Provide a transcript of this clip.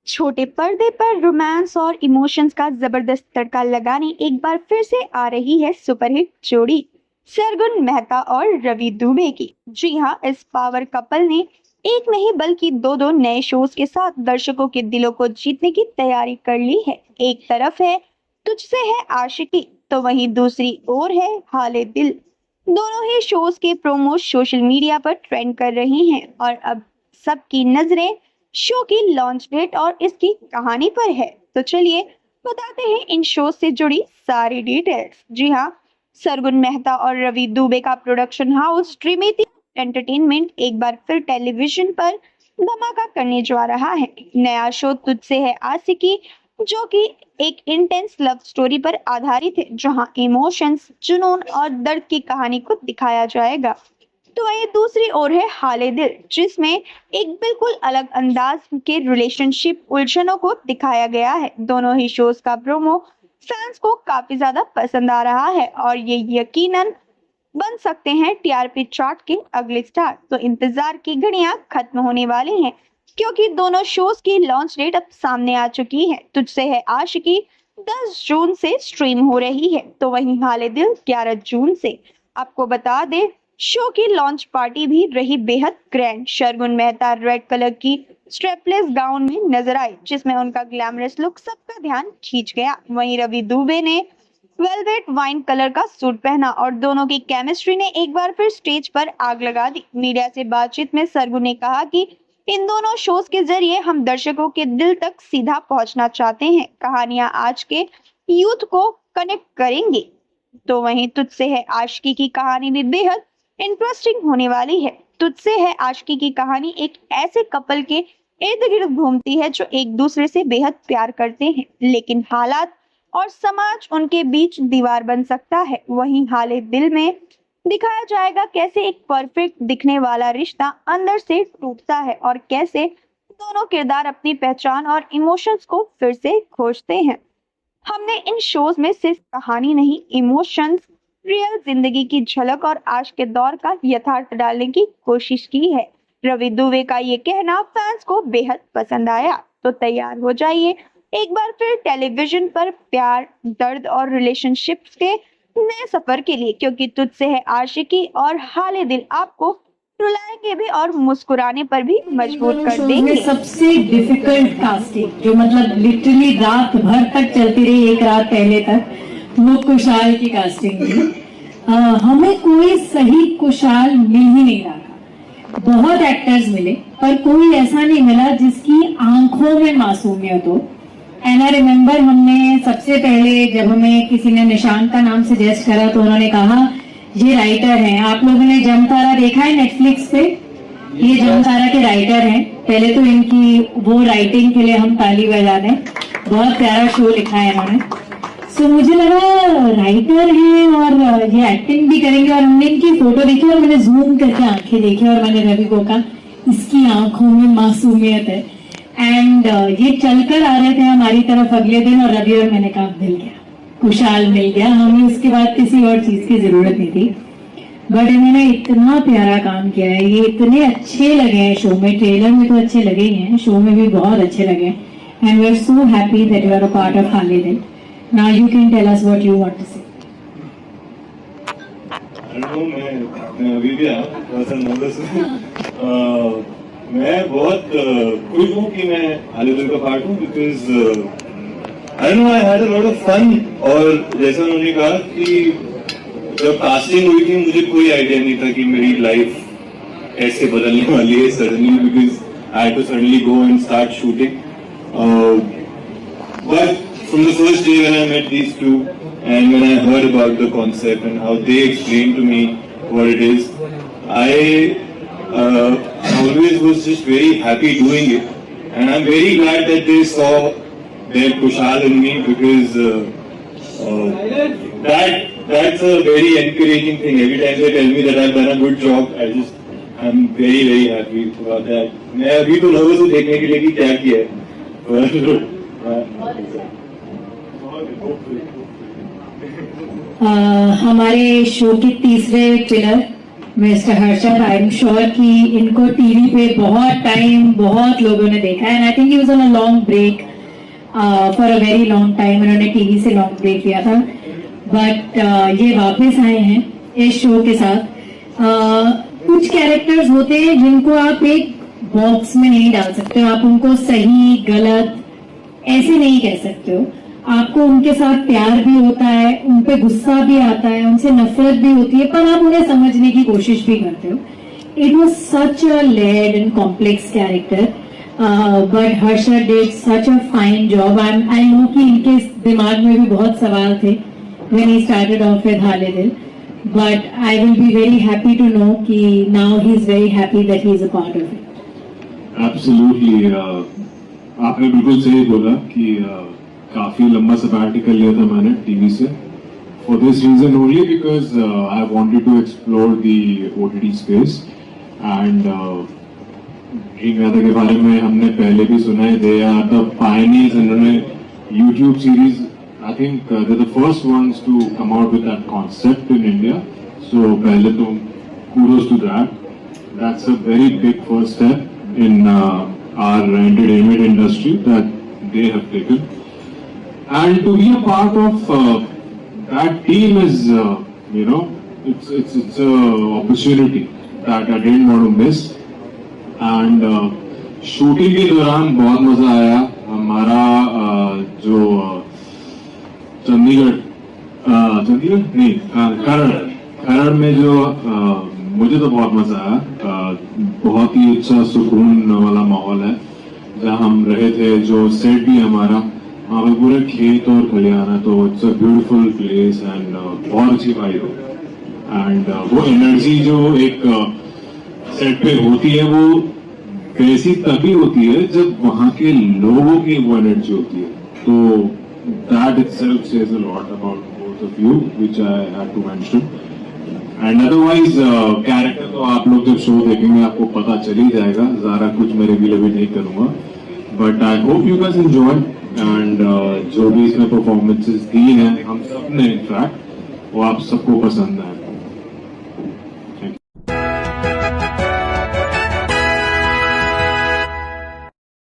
छोटे पर्दे पर रोमांस और इमोशंस का जबरदस्त तड़का लगाने एक बार फिर से आ रही है सुपरहिट जोड़ी सरगुन मेहता और रवि दुबे की। जी हाँ, इस पावर कपल ने एक नहीं बल्कि दो दो नए शोज के साथ दर्शकों के दिलों को जीतने की तैयारी कर ली है। एक तरफ है तुझसे है आशिकी, तो वहीं दूसरी ओर है हाले दिल। दोनों ही शोज के प्रोमो सोशल मीडिया पर ट्रेंड कर रही हैं और अब सबकी नजरें शो की लॉन्च डेट और इसकी कहानी पर है। तो चलिए बताते हैं इन शो से जुड़ी सारी डिटेल्स। जी हाँ, सरगुन मेहता और रवि दुबे का प्रोडक्शन हाउस ड्रीमेती एंटरटेनमेंट एक बार फिर टेलीविजन पर धमाका करने जा रहा है। नया शो तुझसे है आशिकी, जो कि एक इंटेंस लव स्टोरी पर आधारित है, जहां इमोशंस, जुनून और दर्द की कहानी को दिखाया जाएगा। तो वही दूसरी ओर है हाले दिल, जिसमें एक बिल्कुल अलग अंदाज के रिलेशनशिप उलझनों को दिखाया गया है। दोनों ही शोज का प्रोमो फैंस को काफी ज्यादा पसंद आ रहा है और ये यकीनन बन सकते हैं टीआरपी चार्ट के अगले स्टार। तो इंतजार की घड़ियां खत्म होने वाली हैं, क्योंकि दोनों शोज की लॉन्च डेट अब सामने आ चुकी है। तुझसे है आशिकी 10 जून से स्ट्रीम हो रही है, तो वहीं हाले दिल 11 जून से। आपको बता दें, शो की लॉन्च पार्टी भी रही बेहद ग्रैंड। शर्गुन मेहता रेड कलर की स्ट्रेपलेस गाउन में नजर आई, जिसमें उनका ग्लैमरस लुक सबका ध्यान खींच गया। वहीं रवि दुबे ने वेलवेट वाइन कलर का सूट पहना और दोनों की केमिस्ट्री ने एक बार फिर स्टेज पर आग लगा दी। मीडिया से बातचीत में सरगुन ने कहा कि इन दोनों शोज के जरिए हम दर्शकों के दिल तक सीधा पहुंचना चाहते हैं। कहानियां आज के यूथ को कनेक्ट करेंगी। तो वहीं तुझसे है आशिकी की कहानी भी बेहद इंटरेस्टिंग होने वाली है। तुझसे है आशिकी की कहानी एक ऐसे कपल के इर्द गिर्द घूमती है जो एक दूसरे से बेहद प्यार करते हैं, लेकिन हालात और समाज उनके बीच दीवार बन सकता है। वहीं हाले दिल में दिखाया जाएगा कैसे एक परफेक्ट दिखने वाला रिश्ता अंदर से टूटता है और कैसे दोनों किरदार अपनी पहचान और इमोशंस को फिर से खोजते हैं। हमने इन शोज में सिर्फ कहानी नहीं, इमोशंस, रियल जिंदगी की झलक और आज के दौर का यथार्थ डालने की कोशिश की है। रवि दुबे का ये कहना फैंस को बेहद पसंद आया। तो तैयार हो जाइए एक बार फिर टेलीविजन पर प्यार, दर्द और रिलेशनशिप्स के नए सफर के लिए, क्योंकि तुझसे है आशिकी और हाले दिल आपको रुलाएंगे भी और मुस्कुराने पर भी मजबूर कर देंगे। सबसे डिफिकल्ट कास्टिंग जो मतलब लिटरली रात भर तक चलती रही, एक रात पहले तक, वो कुशाल की कास्टिंग थी। हमें कोई सही कुशाल मिल ही नहीं रहा था। बहुत एक्टर्स मिले पर कोई ऐसा नहीं मिला जिसकी आंखों में मासूमियत हो। एंड आई रिमेम्बर हमने सबसे पहले जब हमें किसी ने निशान का नाम सजेस्ट करा तो उन्होंने कहा ये राइटर हैं। आप लोगों ने जमतारा देखा है नेटफ्लिक्स पे? ये जमतारा के राइटर हैं। पहले तो इनकी वो राइटिंग के लिए हम ताली बजा दें, बहुत प्यारा शो लिखा है इन्होंने। सो मुझे लगा राइटर हैं और ये एक्टिंग भी करेंगे, और हमने इनकी फोटो देखी और मैंने जूम करके आंखें देखी और मैंने रवि को कहा इसकी आंखों में मासूमियत है। एंड ये चलकर आ रहे थे हमारी तरफ अगले दिन, और रवि और मैंने कहा मिल गया, कुशाल मिल गया। हमें उसके बाद किसी और चीज की जरूरत नहीं थी। बट इन्होंने इतना प्यारा काम किया है, ये इतने अच्छे लगे हैं शो में। ट्रेलर में तो अच्छे लगे ही हैं, शो में भी बहुत अच्छे लगे। And we are so happy that you are a part of Haale Dil. Now you can tell us what you want to say. मैं अभी भी मैं बहुत खुश हूँ कि मैं हाले दिल का पार्ट हूँ, because I know I had a lot of fun. और जैसा उन्होंने कहा कि जब कास्टिंग हुई थी मुझे कोई आइडिया नहीं था कि मेरी लाइफ ऐसे बदलने वाली है suddenly, because I had to suddenly go and start shooting. But from the first day when I met these two and when I heard about the concept and how they explained to me what it is, I always was just very happy doing it, and I'm very glad that they saw their Kushal in me, because that's a very encouraging thing. Every time they tell me that I've done a good job, I'm very very happy about that. मैं अभी तो nervous हूँ देखने के लिए कि क्या किया है। हमारे शो के तीसरे pillar mister Harshad, I am sure कि इनको टीवी पे बहुत टाइम बहुत लोगों ने देखा है, and I think he was on a long break for a very long time. इन्होंने टीवी से लॉन्ग ब्रेक लिया था, बट ये वापस आए हैं इस शो के साथ. कुछ कैरेक्टर्स होते हैं जिनको आप एक बॉक्स में नहीं डाल सकते हो, आप उनको सही गलत ऐसे नहीं कह सकते हो. आपको उनके साथ प्यार भी होता है, उन पे गुस्सा भी आता है, उनसे नफरत भी होती है, पर आप उन्हें समझने की कोशिश भी करते हो. It was such a layered and complex character, but Harshad did such a fine job. I know कि इनके दिमाग में भी बहुत सवाल थे when he started off with हाले दिल, but I will be very happy to know कि now he is very happy that he is a part of it. Absolutely. आपने बिल्कुल सही बोला कि काफी लंबा सैबैटिकल लिया था मैंने टीवी से, for this reason only because I wanted to explore the OTT space and dream Yadav के बारे में हमने पहले भी सुना है. They are the pioneers. इन्होंने YouTube series, I think they're the first ones to come out with that concept in India. So पहले तो kudos to that. That's a very big first step in our entertainment industry that they have taken. And to be a part of that team is, you know, it's a opportunity that I didn't want to miss. And shooting के दौरान बहुत मजा आया. हमारा जो चंडीगढ़ नहीं खरड़ में जो मुझे तो बहुत मजा आया. बहुत ही अच्छा सुकून वाला माहौल है जहाँ हम रहे थे. जो सेट भी हमारा वहाँ पे पूरे खेत और खलियान है, तो it's a beautiful place and बहुत अच्छी वाइब है. एंड वो एनर्जी जो एक सेट पे होती है वो वैसी तभी होती है जब वहाँ के लोगों की वो एनर्जी होती है. तो that itself says a lot about both of you, which I had to mention. And otherwise, character तो आप लोग जब शो देखेंगे आपको पता चल ही जाएगा. ज़्यादा कुछ मैं रिवील अभी नहीं करूँगा, but I hope you guys enjoy. And जो भी इसमें परफॉर्मेंसेस दी हैं हम सब ने इनफैक्ट वो आप सबको पसंद है.